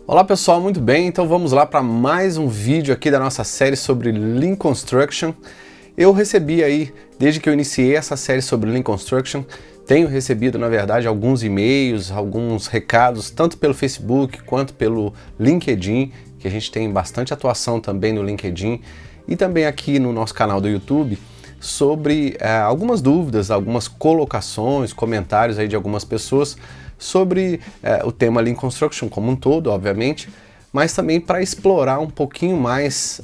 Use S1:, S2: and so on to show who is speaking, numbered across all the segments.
S1: Olá pessoal, muito bem? Então vamos lá para mais um vídeo aqui da nossa série sobre Lean Construction. Eu recebi aí, desde que eu iniciei essa série sobre Lean Construction, tenho recebido na verdade alguns e-mails, alguns recados, tanto pelo Facebook quanto pelo LinkedIn, que a gente tem bastante atuação também no LinkedIn, e também aqui no nosso canal do YouTube, sobre algumas dúvidas, algumas colocações, comentários aí de algumas pessoas sobre o tema Lean Construction como um todo, obviamente, mas também para explorar um pouquinho mais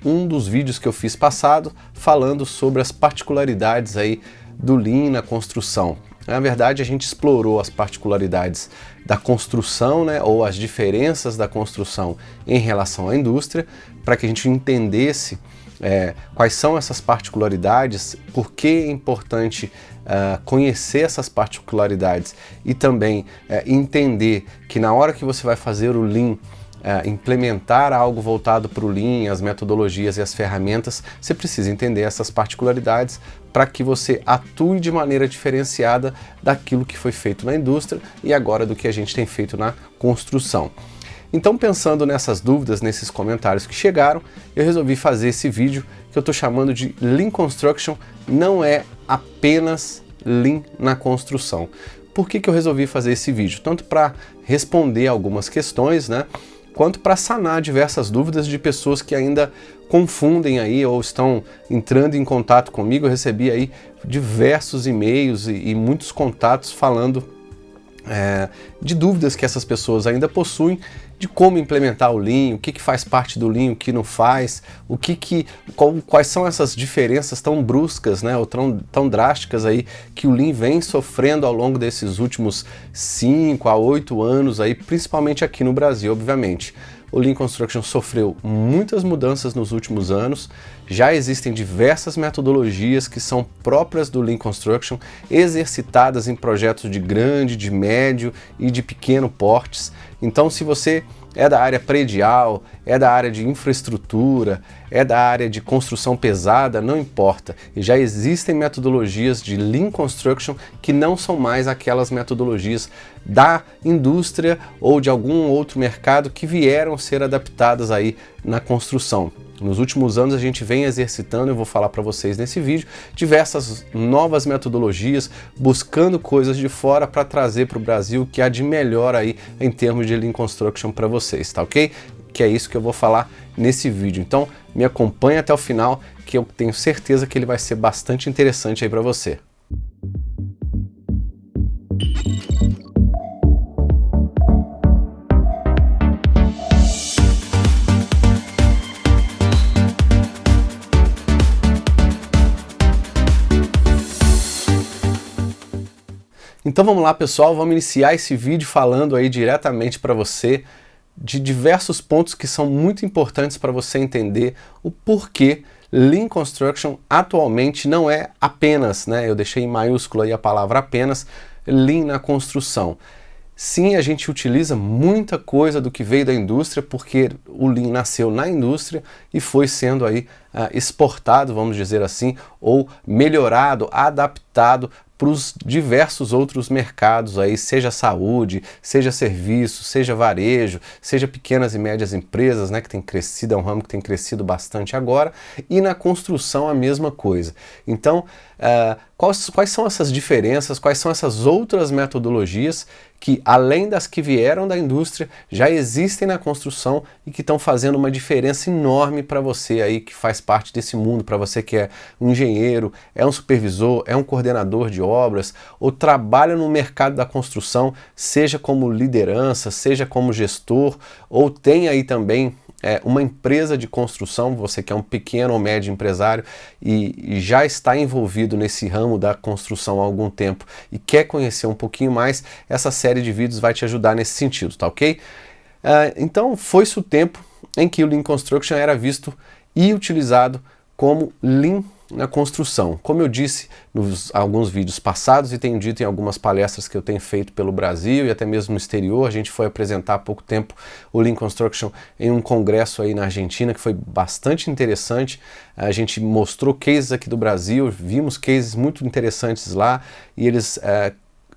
S1: um dos vídeos que eu fiz passado, falando sobre as particularidades aí do Lean na construção. Na verdade, a gente explorou as particularidades da construção, né, ou as diferenças da construção em relação à indústria, para que a gente entendesse quais são essas particularidades, por que é importante conhecer essas particularidades e também entender que na hora que você vai fazer o Lean, implementar algo voltado para o Lean, as metodologias e as ferramentas, você precisa entender essas particularidades para que você atue de maneira diferenciada daquilo que foi feito na indústria e agora do que a gente tem feito na construção. Então, pensando nessas dúvidas, nesses comentários que chegaram, eu resolvi fazer esse vídeo que eu estou chamando de Lean Construction não é apenas Lean na construção. Por que eu resolvi fazer esse vídeo? Tanto para responder algumas questões, né, quanto para sanar diversas dúvidas de pessoas que ainda confundem aí ou estão entrando em contato comigo. Eu recebi aí diversos e-mails e muitos contatos falando de dúvidas que essas pessoas ainda possuem de como implementar o Lean, o que faz parte do Lean, o que não faz, quais são essas diferenças tão bruscas, né, ou tão drásticas aí que o Lean vem sofrendo ao longo desses últimos 5 a 8 anos aí, principalmente aqui no Brasil, obviamente. O Lean Construction sofreu muitas mudanças nos últimos anos, já existem diversas metodologias que são próprias do Lean Construction, exercitadas em projetos de grande, de médio e de pequeno portes. Então, se você é da área predial, é da área de infraestrutura, é da área de construção pesada, não importa. E já existem metodologias de Lean Construction que não são mais aquelas metodologias da indústria ou de algum outro mercado que vieram ser adaptadas aí na construção. Nos últimos anos a gente vem exercitando, eu vou falar para vocês nesse vídeo, diversas novas metodologias, buscando coisas de fora para trazer para o Brasil o que há de melhor aí em termos de Lean Construction para vocês, tá ok? Que é isso que eu vou falar nesse vídeo. Então me acompanhe até o final, que eu tenho certeza que ele vai ser bastante interessante aí para você. Então vamos lá pessoal, vamos iniciar esse vídeo falando aí diretamente para você de diversos pontos que são muito importantes para você entender o porquê Lean Construction atualmente não é apenas, né, eu deixei em maiúsculo aí a palavra apenas, Lean na construção. Sim, a gente utiliza muita coisa do que veio da indústria, porque o Lean nasceu na indústria e foi sendo aí exportado, vamos dizer assim, ou melhorado, adaptado para os diversos outros mercados aí, seja saúde, seja serviço, seja varejo, seja pequenas e médias empresas, né, que tem crescido, é um ramo que tem crescido bastante agora, e na construção a mesma coisa. Então, quais são essas diferenças, quais são essas outras metodologias que, além das que vieram da indústria, já existem na construção e que estão fazendo uma diferença enorme para você aí que faz parte desse mundo, para você que é um engenheiro, é um supervisor, é um coordenador de obras, ou trabalha no mercado da construção, seja como liderança, seja como gestor, ou tem aí também uma empresa de construção, você que é um pequeno ou médio empresário e já está envolvido nesse ramo da construção há algum tempo e quer conhecer um pouquinho mais, essa série de vídeos vai te ajudar nesse sentido, tá ok? Então foi-se o tempo em que o Lean Construction era visto e utilizado como Lean na construção. Como eu disse nos alguns vídeos passados e tenho dito em algumas palestras que eu tenho feito pelo Brasil e até mesmo no exterior, a gente foi apresentar há pouco tempo o Lean Construction em um congresso aí na Argentina que foi bastante interessante. A gente mostrou cases aqui do Brasil, vimos cases muito interessantes lá e eles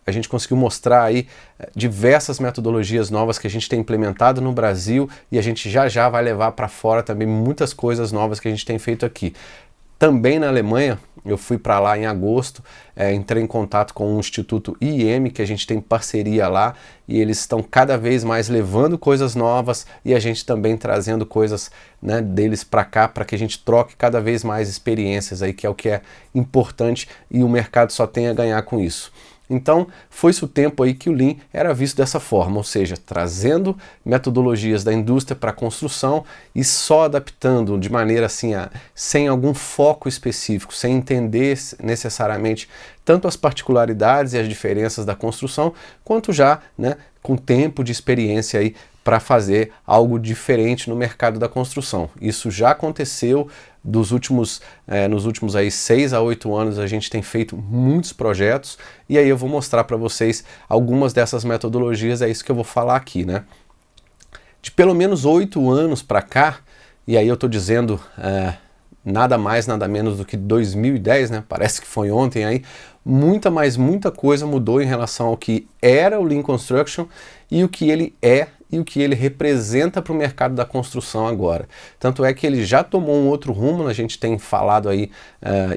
S1: a gente conseguiu mostrar aí diversas metodologias novas que a gente tem implementado no Brasil e a gente já vai levar para fora também muitas coisas novas que a gente tem feito aqui. Também na Alemanha, eu fui para lá em agosto, entrei em contato com o Instituto IEM, que a gente tem parceria lá, e eles estão cada vez mais levando coisas novas e a gente também trazendo coisas, né, deles para cá, para que a gente troque cada vez mais experiências aí, que é o que é importante e o mercado só tem a ganhar com isso. Então, foi-se o tempo aí que o Lean era visto dessa forma, ou seja, trazendo metodologias da indústria para a construção e só adaptando de maneira assim, sem algum foco específico, sem entender necessariamente tanto as particularidades e as diferenças da construção, quanto já, né, com tempo de experiência aí para fazer algo diferente no mercado da construção. Isso já aconteceu nos últimos aí 6 a 8 anos a gente tem feito muitos projetos e aí eu vou mostrar para vocês algumas dessas metodologias, é isso que eu vou falar aqui, né? De pelo menos 8 anos para cá, e aí eu estou dizendo nada mais, nada menos do que 2010, né? Parece que foi ontem aí, muita coisa mudou em relação ao que era o Lean Construction e o que ele é e o que ele representa para o mercado da construção agora. Tanto é que ele já tomou um outro rumo, a gente tem falado aí,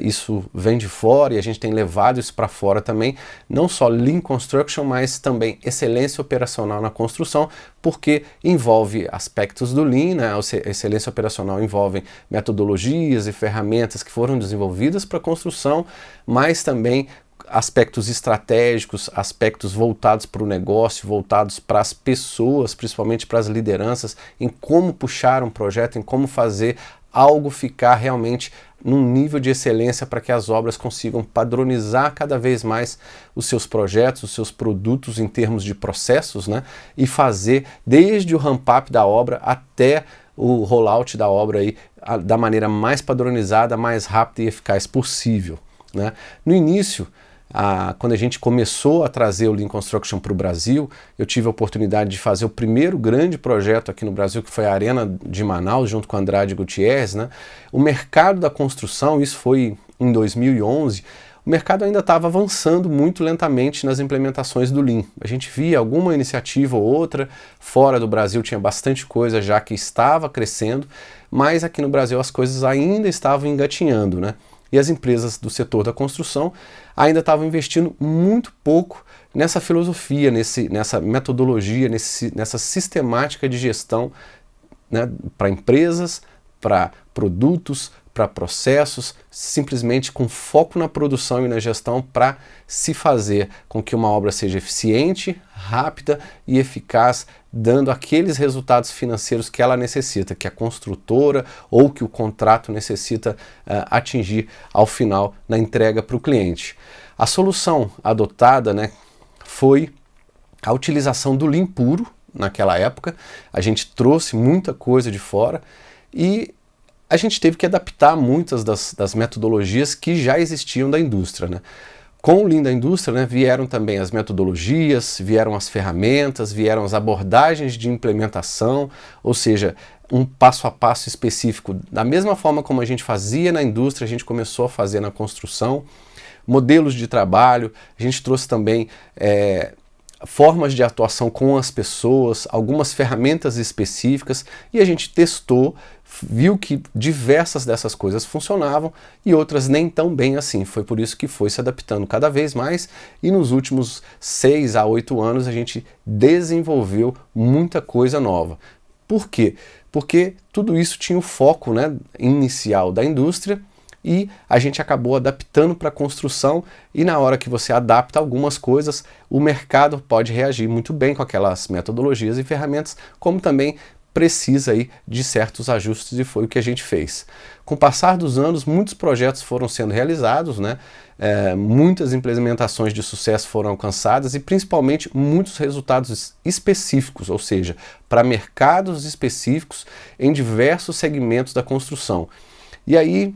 S1: isso vem de fora e a gente tem levado isso para fora também, não só Lean Construction, mas também excelência operacional na construção, porque envolve aspectos do Lean, né? A excelência operacional envolve metodologias e ferramentas que foram desenvolvidas para a construção, mas também aspectos estratégicos, aspectos voltados para o negócio, voltados para as pessoas, principalmente para as lideranças, em como puxar um projeto, em como fazer algo ficar realmente num nível de excelência para que as obras consigam padronizar cada vez mais os seus projetos, os seus produtos em termos de processos, né? E fazer desde o ramp-up da obra até o rollout da obra aí, da maneira mais padronizada, mais rápida e eficaz possível, né? No início, quando a gente começou a trazer o Lean Construction para o Brasil, eu tive a oportunidade de fazer o primeiro grande projeto aqui no Brasil, que foi a Arena de Manaus, junto com a Andrade Gutierrez, né? O mercado da construção, isso foi em 2011, o mercado ainda estava avançando muito lentamente nas implementações do Lean. A gente via alguma iniciativa ou outra, fora do Brasil tinha bastante coisa já que estava crescendo, mas aqui no Brasil as coisas ainda estavam engatinhando, né? E as empresas do setor da construção ainda estavam investindo muito pouco nessa filosofia, nessa metodologia, nessa sistemática de gestão, né, para empresas, para produtos, para processos, simplesmente com foco na produção e na gestão para se fazer com que uma obra seja eficiente, rápida e eficaz, dando aqueles resultados financeiros que ela necessita, que a construtora ou que o contrato necessita atingir ao final na entrega para o cliente. A solução adotada, né, foi a utilização do Lean puro naquela época. A gente trouxe muita coisa de fora e a gente teve que adaptar muitas das metodologias que já existiam da indústria, né? Com o Lean da indústria, né, vieram também as metodologias, vieram as ferramentas, vieram as abordagens de implementação, ou seja, um passo a passo específico. Da mesma forma como a gente fazia na indústria, a gente começou a fazer na construção, modelos de trabalho, a gente trouxe também formas de atuação com as pessoas, algumas ferramentas específicas e a gente testou, viu que diversas dessas coisas funcionavam e outras nem tão bem assim. Foi por isso que foi se adaptando cada vez mais e nos últimos 6 a 8 anos a gente desenvolveu muita coisa nova. Por quê? Porque tudo isso tinha o foco, né, inicial da indústria e a gente acabou adaptando para a construção e na hora que você adapta algumas coisas, o mercado pode reagir muito bem com aquelas metodologias e ferramentas, como também precisa aí de certos ajustes e foi o que a gente fez. Com o passar dos anos, muitos projetos foram sendo realizados, né? Muitas implementações de sucesso foram alcançadas e principalmente muitos resultados específicos, ou seja, para mercados específicos em diversos segmentos da construção. E aí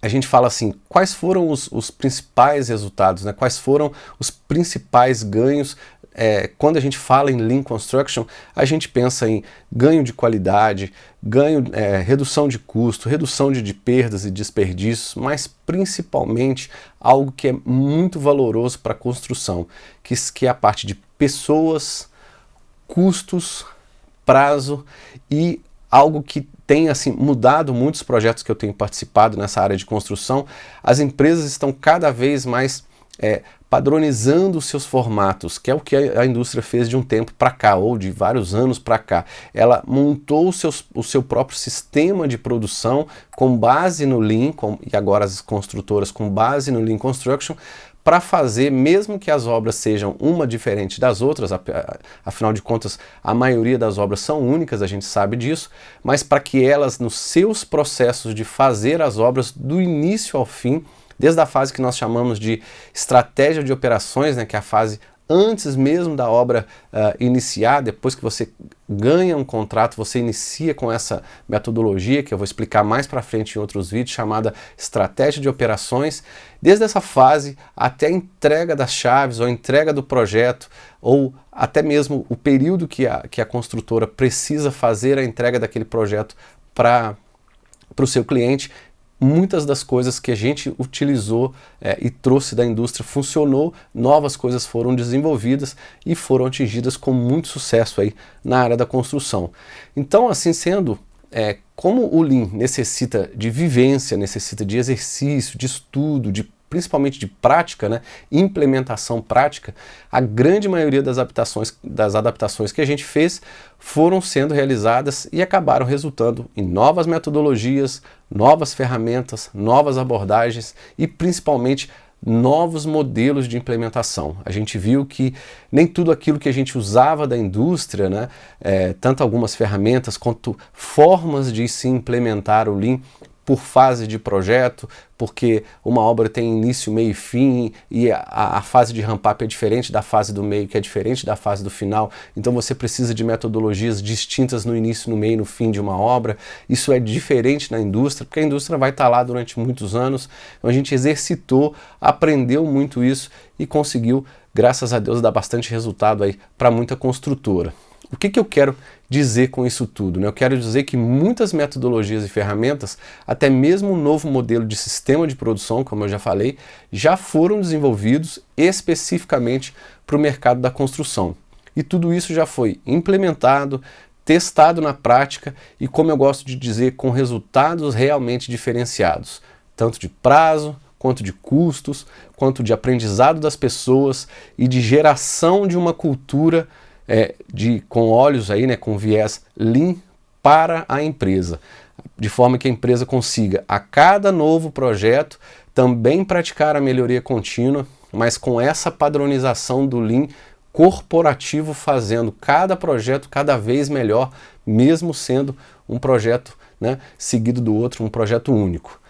S1: a gente fala assim, quais foram os principais resultados, né? Quais foram os principais ganhos quando a gente fala em Lean Construction, a gente pensa em ganho de qualidade, redução de custo, redução de perdas e desperdícios, mas principalmente algo que é muito valoroso para a construção, que é a parte de pessoas, custos, prazo e algo que tem assim, mudado muitos projetos que eu tenho participado nessa área de construção. As empresas estão cada vez mais padronizando os seus formatos, que é o que a indústria fez de um tempo para cá, ou de vários anos para cá. Ela montou o seu próprio sistema de produção com base no Lean, e agora as construtoras com base no Lean Construction, para fazer, mesmo que as obras sejam uma diferente das outras, afinal de contas, a maioria das obras são únicas, a gente sabe disso, mas para que elas, nos seus processos de fazer as obras do início ao fim, desde a fase que nós chamamos de estratégia de operações, né, que é a fase antes mesmo da obra iniciar, depois que você ganha um contrato, você inicia com essa metodologia, que eu vou explicar mais para frente em outros vídeos, chamada estratégia de operações, desde essa fase até a entrega das chaves, ou a entrega do projeto, ou até mesmo o período que a construtora precisa fazer a entrega daquele projeto para o seu cliente. Muitas das coisas que a gente utilizou e trouxe da indústria funcionou, novas coisas foram desenvolvidas e foram atingidas com muito sucesso aí na área da construção. Então, assim sendo, como o Lean necessita de vivência, necessita de exercício, de estudo, principalmente de prática, né, implementação prática, a grande maioria das adaptações que a gente fez foram sendo realizadas e acabaram resultando em novas metodologias, novas ferramentas, novas abordagens e principalmente novos modelos de implementação. A gente viu que nem tudo aquilo que a gente usava da indústria, né, tanto algumas ferramentas quanto formas de se implementar o Lean por fase de projeto, porque uma obra tem início, meio e fim, e a fase de ramp-up é diferente da fase do meio, que é diferente da fase do final, então você precisa de metodologias distintas no início, no meio e no fim de uma obra. Isso é diferente na indústria, porque a indústria vai estar lá durante muitos anos, então a gente exercitou, aprendeu muito isso e conseguiu, graças a Deus, dar bastante resultado aí para muita construtora. O que eu quero dizer com isso tudo, né? Eu quero dizer que muitas metodologias e ferramentas, até mesmo um novo modelo de sistema de produção, como eu já falei, já foram desenvolvidos especificamente para o mercado da construção. E tudo isso já foi implementado, testado na prática e, como eu gosto de dizer, com resultados realmente diferenciados, tanto de prazo, quanto de custos, quanto de aprendizado das pessoas e de geração de uma cultura com olhos aí, né, com viés Lean para a empresa, de forma que a empresa consiga a cada novo projeto também praticar a melhoria contínua, mas com essa padronização do Lean corporativo, fazendo cada projeto cada vez melhor, mesmo sendo um projeto, né, seguido do outro, um projeto único.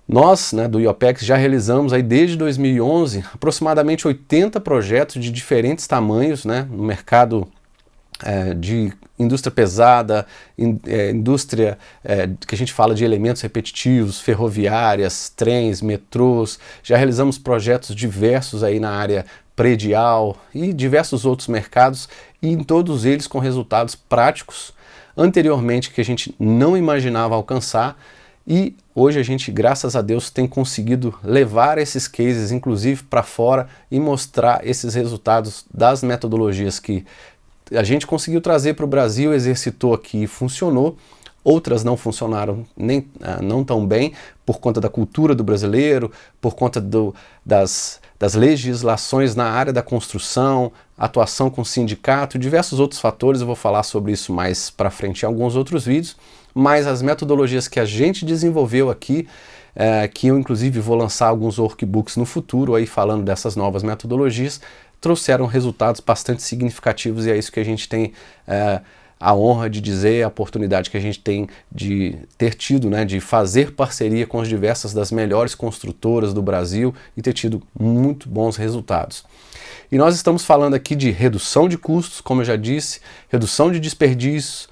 S1: Nós, né, do IOPEX, já realizamos aí desde 2011 aproximadamente 80 projetos de diferentes tamanhos, né, no mercado de indústria pesada, indústria que a gente fala de elementos repetitivos, ferroviárias, trens, metrôs. Já realizamos projetos diversos aí na área predial e diversos outros mercados, e em todos eles com resultados práticos anteriormente que a gente não imaginava alcançar. E hoje a gente, graças a Deus, tem conseguido levar esses cases, inclusive, para fora e mostrar esses resultados das metodologias que a gente conseguiu trazer para o Brasil, exercitou aqui e funcionou. Outras não funcionaram não tão bem por conta da cultura do brasileiro, por conta das legislações na área da construção, atuação com sindicato, diversos outros fatores. Eu vou falar sobre isso mais para frente em alguns outros vídeos. Mas as metodologias que a gente desenvolveu aqui, que eu inclusive vou lançar alguns workbooks no futuro aí falando dessas novas metodologias, trouxeram resultados bastante significativos, e é isso que a gente tem a honra de dizer, a oportunidade que a gente tem de ter tido, né, de fazer parceria com as diversas das melhores construtoras do Brasil e ter tido muito bons resultados. E nós estamos falando aqui de redução de custos, como eu já disse, redução de desperdícios,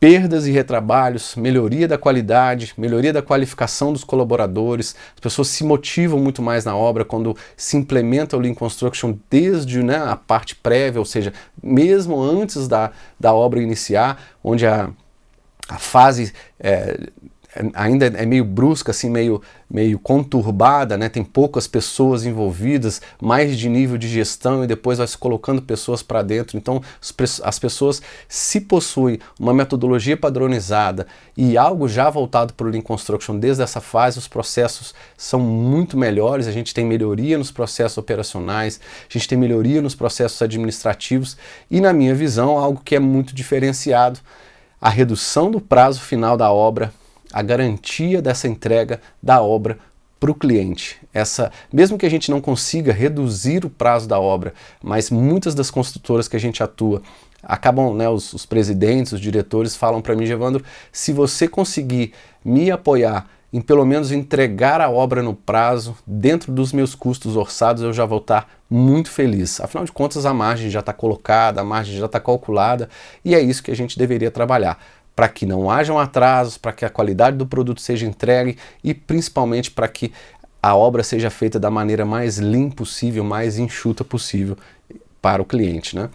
S1: perdas e retrabalhos, melhoria da qualidade, melhoria da qualificação dos colaboradores. As pessoas se motivam muito mais na obra quando se implementa o Lean Construction desde, né, a parte prévia, ou seja, mesmo antes da obra iniciar, onde a fase ainda é meio brusca, assim, meio conturbada, né? Tem poucas pessoas envolvidas, mais de nível de gestão, e depois vai se colocando pessoas para dentro. Então as pessoas, se possuem uma metodologia padronizada e algo já voltado para o Lean Construction desde essa fase, os processos são muito melhores, a gente tem melhoria nos processos operacionais, a gente tem melhoria nos processos administrativos e, na minha visão, algo que é muito diferenciado, a redução do prazo final da obra, a garantia dessa entrega da obra para o cliente. Mesmo que a gente não consiga reduzir o prazo da obra, mas muitas das construtoras que a gente atua acabam, né, os presidentes, os diretores falam para mim: Gevandro, se você conseguir me apoiar em pelo menos entregar a obra no prazo, dentro dos meus custos orçados, eu já vou estar muito feliz. Afinal de contas, a margem já está colocada, a margem já está calculada, e é isso que a gente deveria trabalhar, para que não hajam atrasos, para que a qualidade do produto seja entregue e principalmente para que a obra seja feita da maneira mais limpa possível, mais enxuta possível para o cliente, né?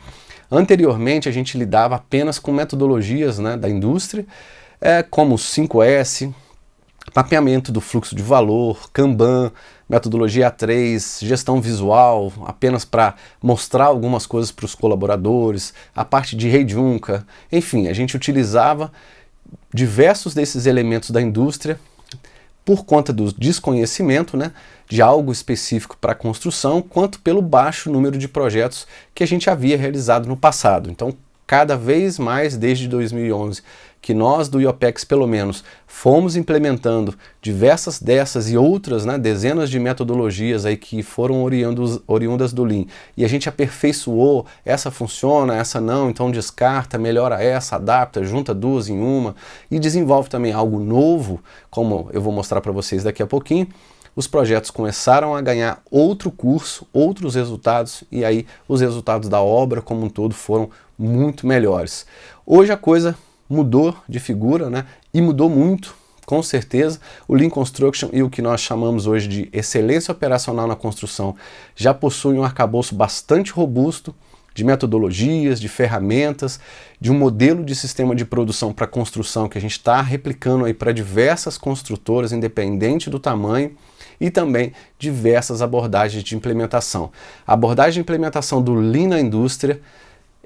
S1: Anteriormente a gente lidava apenas com metodologias, né, da indústria, como o 5S, mapeamento do fluxo de valor, Kanban, metodologia A3, gestão visual, apenas para mostrar algumas coisas para os colaboradores, a parte de Heijunka, enfim, a gente utilizava diversos desses elementos da indústria por conta do desconhecimento, né, de algo específico para a construção, quanto pelo baixo número de projetos que a gente havia realizado no passado. Então, cada vez mais, desde 2011, que nós do IOPEX, pelo menos, fomos implementando diversas dessas e outras, né, dezenas de metodologias aí que foram oriundas do Lean, e a gente aperfeiçoou, essa funciona, essa não, então descarta, melhora essa, adapta, junta duas em uma, e desenvolve também algo novo, como eu vou mostrar para vocês daqui a pouquinho. Os projetos começaram a ganhar outro curso, outros resultados, e aí os resultados da obra como um todo foram muito melhores. Hoje a coisa mudou de figura, né? E mudou muito, com certeza. O Lean Construction e o que nós chamamos hoje de excelência operacional na construção já possuem um arcabouço bastante robusto de metodologias, de ferramentas, de um modelo de sistema de produção para construção que a gente está replicando aí para diversas construtoras, independente do tamanho, e também diversas abordagens de implementação. A abordagem de implementação do Lean na indústria,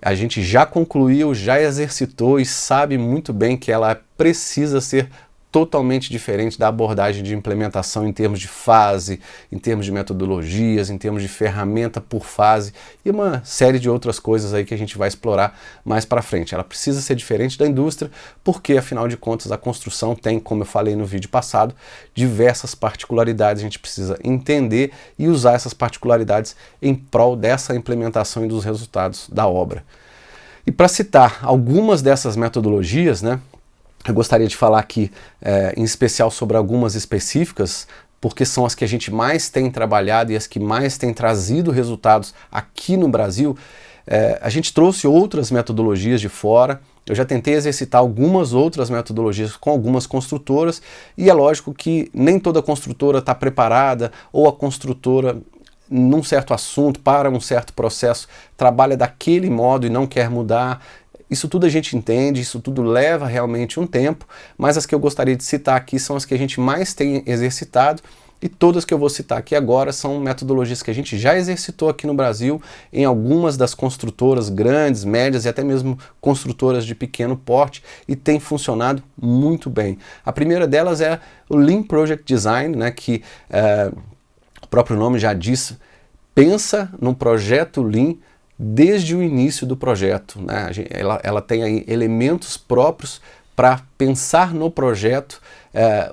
S1: a gente já concluiu, já exercitou e sabe muito bem que ela precisa ser totalmente diferente da abordagem de implementação em termos de fase, em termos de metodologias, em termos de ferramenta por fase e uma série de outras coisas aí que a gente vai explorar mais para frente. Ela precisa ser diferente da indústria porque, afinal de contas, a construção tem, como eu falei no vídeo passado, diversas particularidades. A gente precisa entender e usar essas particularidades em prol dessa implementação e dos resultados da obra. E para citar algumas dessas metodologias, né, eu gostaria de falar aqui em especial sobre algumas específicas, porque são as que a gente mais tem trabalhado e as que mais têm trazido resultados aqui no Brasil. A gente trouxe outras metodologias de fora, eu já tentei exercitar algumas outras metodologias com algumas construtoras, e é lógico que nem toda construtora está preparada, ou a construtora, num certo assunto, para um certo processo, trabalha daquele modo e não quer mudar. Isso tudo a gente entende, isso tudo leva realmente um tempo, mas as que eu gostaria de citar aqui são as que a gente mais tem exercitado, e todas que eu vou citar aqui agora são metodologias que a gente já exercitou aqui no Brasil, em algumas das construtoras grandes, médias e até mesmo construtoras de pequeno porte, e tem funcionado muito bem. A primeira delas é o Lean Project Design, né, que o próprio nome já diz, pensa num projeto Lean desde o início do projeto, né? Ela tem aí elementos próprios para pensar no projeto,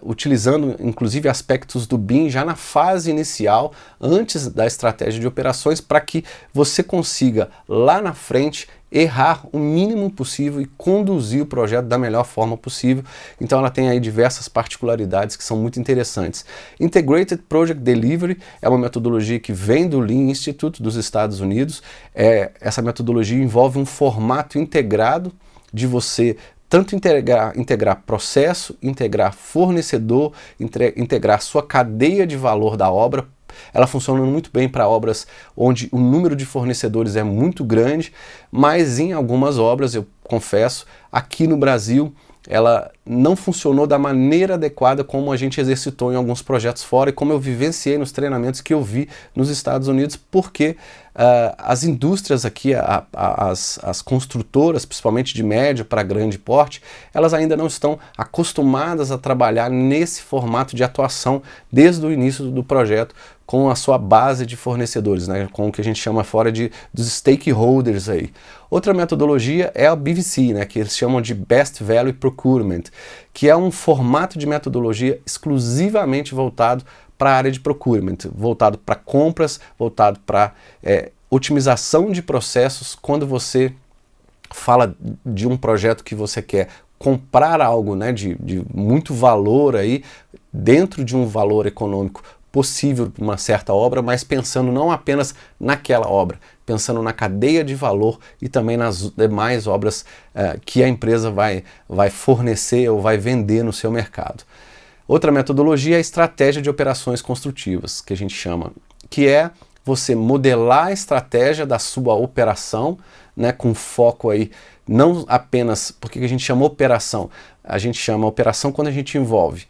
S1: utilizando inclusive aspectos do BIM já na fase inicial, antes da estratégia de operações, para que você consiga lá na frente errar o mínimo possível e conduzir o projeto da melhor forma possível. Então ela tem aí diversas particularidades que são muito interessantes. Integrated Project Delivery é uma metodologia que vem do Lean Institute dos Estados Unidos. Essa metodologia envolve um formato integrado de você tanto integrar processo, integrar fornecedor, integrar sua cadeia de valor da obra. Ela funciona muito bem para obras onde o número de fornecedores é muito grande, mas em algumas obras, eu confesso, aqui no Brasil, ela não funcionou da maneira adequada como a gente exercitou em alguns projetos fora e como eu vivenciei nos treinamentos que eu vi nos Estados Unidos, porque as indústrias aqui, as construtoras, principalmente de médio para grande porte, elas ainda não estão acostumadas a trabalhar nesse formato de atuação desde o início do projeto, com a sua base de fornecedores, né, com o que a gente chama fora dos stakeholders aí. Outra metodologia é a BVC, né, que eles chamam de Best Value Procurement, que é um formato de metodologia exclusivamente voltado para a área de procurement, voltado para compras, voltado para otimização de processos. Quando você fala de um projeto que você quer comprar algo, né, de muito valor aí, dentro de um valor econômico possível para uma certa obra, mas pensando não apenas naquela obra, pensando na cadeia de valor e também nas demais obras que a empresa vai fornecer ou vai vender no seu mercado. Outra metodologia é a estratégia de operações construtivas, que a gente chama, que é você modelar a estratégia da sua operação, né, com foco aí, não apenas, porque a gente chama operação, a gente chama operação quando a gente envolve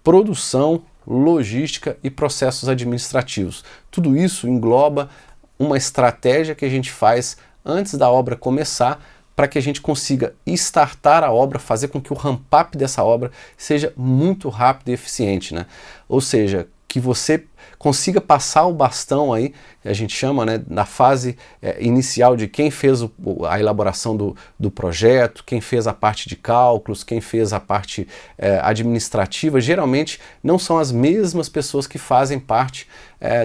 S1: produção, logística e processos administrativos. Tudo isso engloba uma estratégia que a gente faz antes da obra começar para que a gente consiga startar a obra, fazer com que o ramp-up dessa obra seja muito rápido e eficiente, né? Ou seja, que você consiga passar o bastão aí, a gente chama, né, na fase inicial de quem fez a elaboração do projeto, quem fez a parte de cálculos, quem fez a parte administrativa. Geralmente não são as mesmas pessoas que fazem parte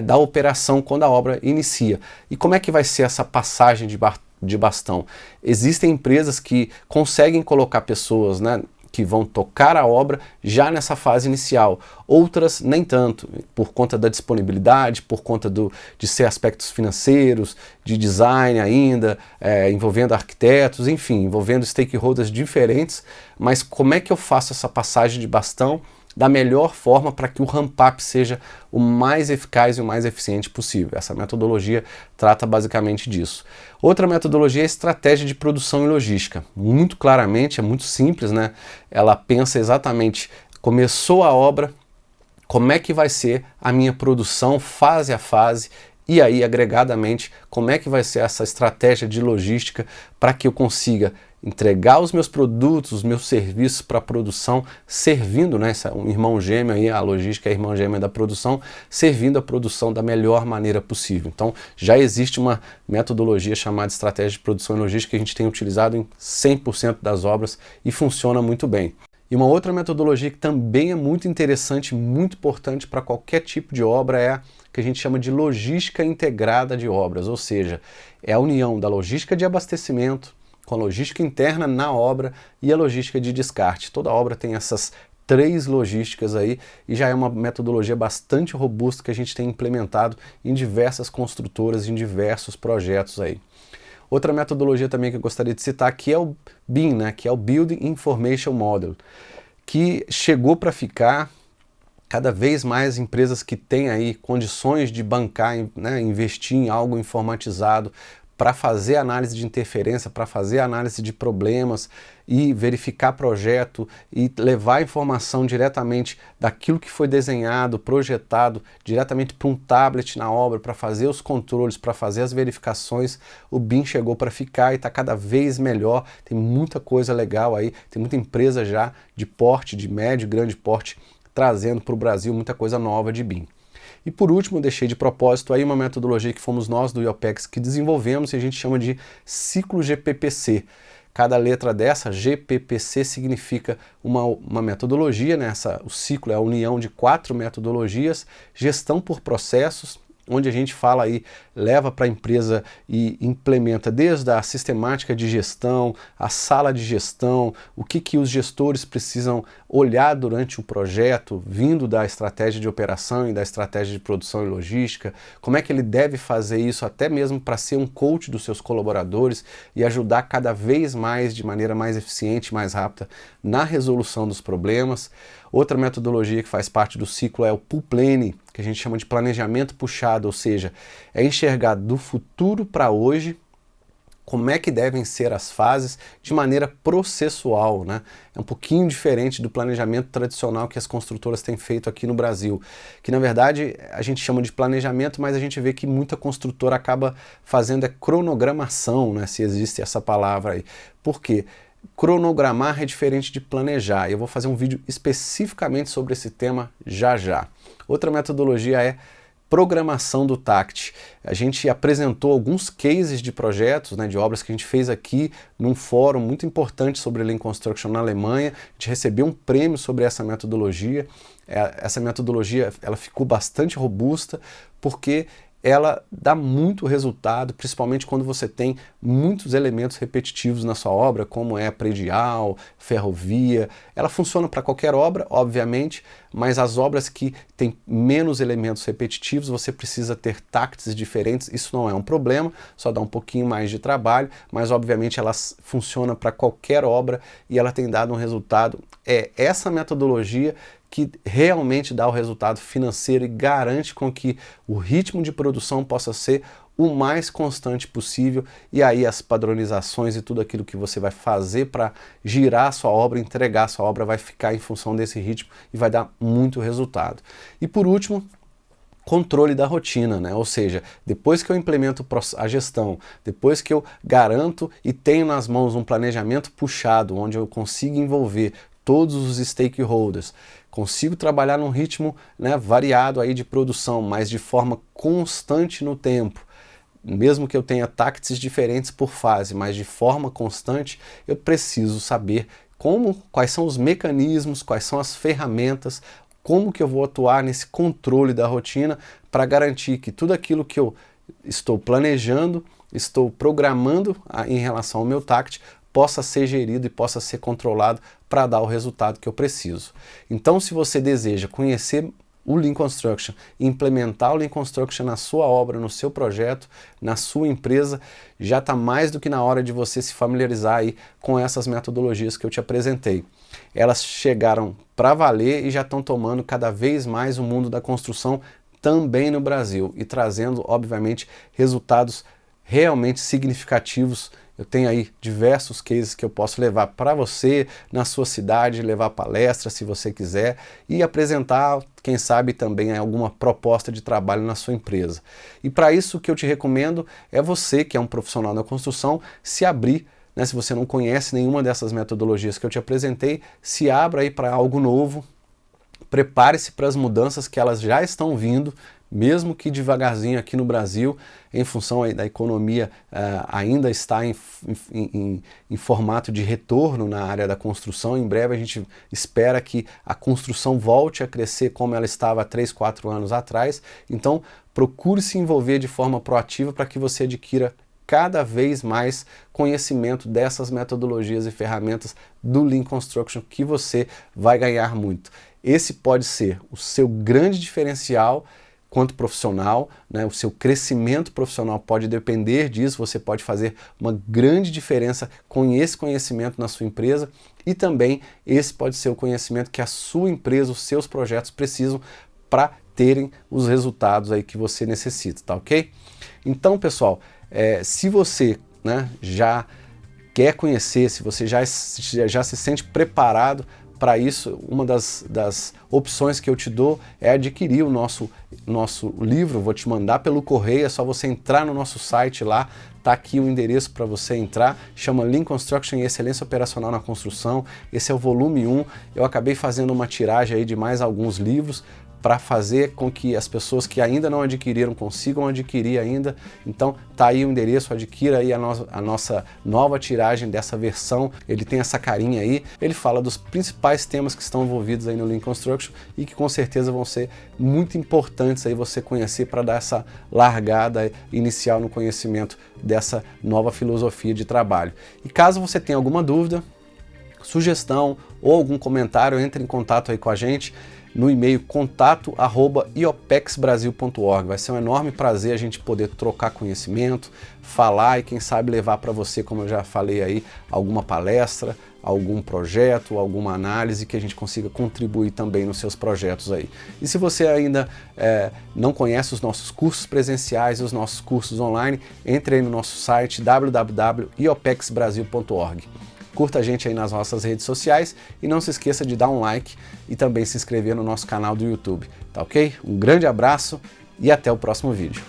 S1: da operação quando a obra inicia. E como é que vai ser essa passagem de bastão? Existem empresas que conseguem colocar pessoas, né, que vão tocar a obra já nessa fase inicial, outras nem tanto, por conta da disponibilidade, por conta de ser aspectos financeiros, de design ainda, envolvendo arquitetos, enfim, envolvendo stakeholders diferentes. Mas como é que eu faço essa passagem de bastão da melhor forma para que o ramp-up seja o mais eficaz e o mais eficiente possível? Essa metodologia trata basicamente disso. Outra metodologia é a estratégia de produção e logística. Muito claramente, é muito simples, né? Ela pensa exatamente, começou a obra, como é que vai ser a minha produção fase a fase, e aí agregadamente, como é que vai ser essa estratégia de logística para que eu consiga entregar os meus produtos, os meus serviços para a produção, servindo, né, um irmão gêmeo aí, a logística é a irmã gêmea da produção, servindo a produção da melhor maneira possível. Então já existe uma metodologia chamada estratégia de produção e logística que a gente tem utilizado em 100% das obras e funciona muito bem. E uma outra metodologia que também é muito interessante, muito importante para qualquer tipo de obra é a que a gente chama de logística integrada de obras, ou seja, é a união da logística de abastecimento com a logística interna na obra e a logística de descarte. Toda obra tem essas três logísticas aí e já é uma metodologia bastante robusta que a gente tem implementado em diversas construtoras, em diversos projetos aí. Outra metodologia também que eu gostaria de citar aqui é o BIM, né, que é o Building Information Model, que chegou para ficar. Cada vez mais empresas que têm aí condições de bancar, né, investir em algo informatizado para fazer análise de interferência, para fazer análise de problemas e verificar projeto e levar informação diretamente daquilo que foi desenhado, projetado, diretamente para um tablet na obra, para fazer os controles, para fazer as verificações. O BIM chegou para ficar e está cada vez melhor, tem muita coisa legal aí, tem muita empresa já de porte, de médio e grande porte, trazendo para o Brasil muita coisa nova de BIM. E por último, deixei de propósito aí uma metodologia que fomos nós do IOPEX que desenvolvemos e a gente chama de ciclo GPPC. Cada letra dessa, GPPC, significa uma metodologia, né? O ciclo é a união de 4 metodologias: gestão por processos, onde a gente fala aí, leva para a empresa e implementa desde a sistemática de gestão, a sala de gestão, o que os gestores precisam olhar durante o projeto, vindo da estratégia de operação e da estratégia de produção e logística, como é que ele deve fazer isso até mesmo para ser um coach dos seus colaboradores e ajudar cada vez mais, de maneira mais eficiente, mais rápida, na resolução dos problemas. Outra metodologia que faz parte do ciclo é o Pull Planning, que a gente chama de planejamento puxado, ou seja, é enxergar do futuro para hoje como é que devem ser as fases de maneira processual, né? É um pouquinho diferente do planejamento tradicional que as construtoras têm feito aqui no Brasil, que na verdade a gente chama de planejamento, mas a gente vê que muita construtora acaba fazendo cronogramação, né? Se existe essa palavra aí. Por quê? Cronogramar é diferente de planejar. Eu vou fazer um vídeo especificamente sobre esse tema já já. Outra metodologia é programação do TACT. A gente apresentou alguns cases de projetos, né, de obras que a gente fez aqui num fórum muito importante sobre Lean Construction na Alemanha. A gente recebeu um prêmio sobre essa metodologia. Essa metodologia ela ficou bastante robusta porque ela dá muito resultado, principalmente quando você tem muitos elementos repetitivos na sua obra, como é predial, ferrovia. Ela funciona para qualquer obra, obviamente, mas as obras que têm menos elementos repetitivos, você precisa ter TACTs diferentes. Isso não é um problema, só dá um pouquinho mais de trabalho, mas obviamente ela funciona para qualquer obra e ela tem dado um resultado. É essa metodologia que realmente dá o resultado financeiro e garante com que o ritmo de produção possa ser o mais constante possível, e aí as padronizações e tudo aquilo que você vai fazer para girar a sua obra, entregar a sua obra, vai ficar em função desse ritmo e vai dar muito resultado. E por último, controle da rotina, né? Ou seja, depois que eu implemento a gestão, depois que eu garanto e tenho nas mãos um planejamento puxado, onde eu consigo envolver todos os stakeholders, consigo trabalhar num ritmo, né, variado aí de produção, mas de forma constante no tempo. Mesmo que eu tenha TACTs diferentes por fase, mas de forma constante, eu preciso saber quais são os mecanismos, quais são as ferramentas, como que eu vou atuar nesse controle da rotina para garantir que tudo aquilo que eu estou planejando, estou programando em relação ao meu TACT, possa ser gerido e possa ser controlado para dar o resultado que eu preciso. Então, se você deseja conhecer o Lean Construction e implementar o Lean Construction na sua obra, no seu projeto, na sua empresa, já está mais do que na hora de você se familiarizar aí com essas metodologias que eu te apresentei. Elas chegaram para valer e já estão tomando cada vez mais o mundo da construção também no Brasil e trazendo, obviamente, resultados realmente significativos. Eu tenho aí diversos cases que eu posso levar para você na sua cidade, levar palestra se você quiser e apresentar, quem sabe também alguma proposta de trabalho na sua empresa. E para isso o que eu te recomendo é você, que é um profissional da construção, se abrir, né? Se você não conhece nenhuma dessas metodologias que eu te apresentei, se abra aí para algo novo, prepare-se para as mudanças que elas já estão vindo, mesmo que devagarzinho aqui no Brasil, em função aí da economia ainda está em formato de retorno na área da construção. Em breve a gente espera que a construção volte a crescer como ela estava há 3, 4 anos atrás. Então procure se envolver de forma proativa para que você adquira cada vez mais conhecimento dessas metodologias e ferramentas do Lean Construction, que você vai ganhar muito. Esse pode ser o seu grande diferencial quanto profissional, né? O seu crescimento profissional pode depender disso. Você pode fazer uma grande diferença com esse conhecimento na sua empresa, e também esse pode ser o conhecimento que a sua empresa, os seus projetos precisam para terem os resultados aí que você necessita, tá ok? Então, pessoal, se você, né, já quer conhecer, se você já se sente preparado para isso, uma das opções que eu te dou é adquirir o nosso livro. Vou te mandar pelo correio, é só você entrar no nosso site lá, tá aqui o endereço para você entrar, chama Lean Construction e Excelência Operacional na Construção. Esse é o volume 1, eu acabei fazendo uma tiragem aí de mais alguns livros para fazer com que as pessoas que ainda não adquiriram consigam adquirir ainda. Então tá aí o endereço, adquira aí a nossa nova tiragem dessa versão. Ele tem essa carinha aí, ele fala dos principais temas que estão envolvidos aí no Lean Construction e que com certeza vão ser muito importantes aí você conhecer para dar essa largada inicial no conhecimento dessa nova filosofia de trabalho. E caso você tenha alguma dúvida, sugestão ou algum comentário, entre em contato aí com a gente no e-mail contato@iopexbrasil.org. Vai ser um enorme prazer a gente poder trocar conhecimento, falar e quem sabe levar para você, como eu já falei aí, alguma palestra, algum projeto, alguma análise que a gente consiga contribuir também nos seus projetos aí. E se você ainda não conhece os nossos cursos presenciais e os nossos cursos online, entre aí no nosso site www.iopexbrasil.org. Curta a gente aí nas nossas redes sociais e não se esqueça de dar um like e também se inscrever no nosso canal do YouTube, tá ok? Um grande abraço e até o próximo vídeo.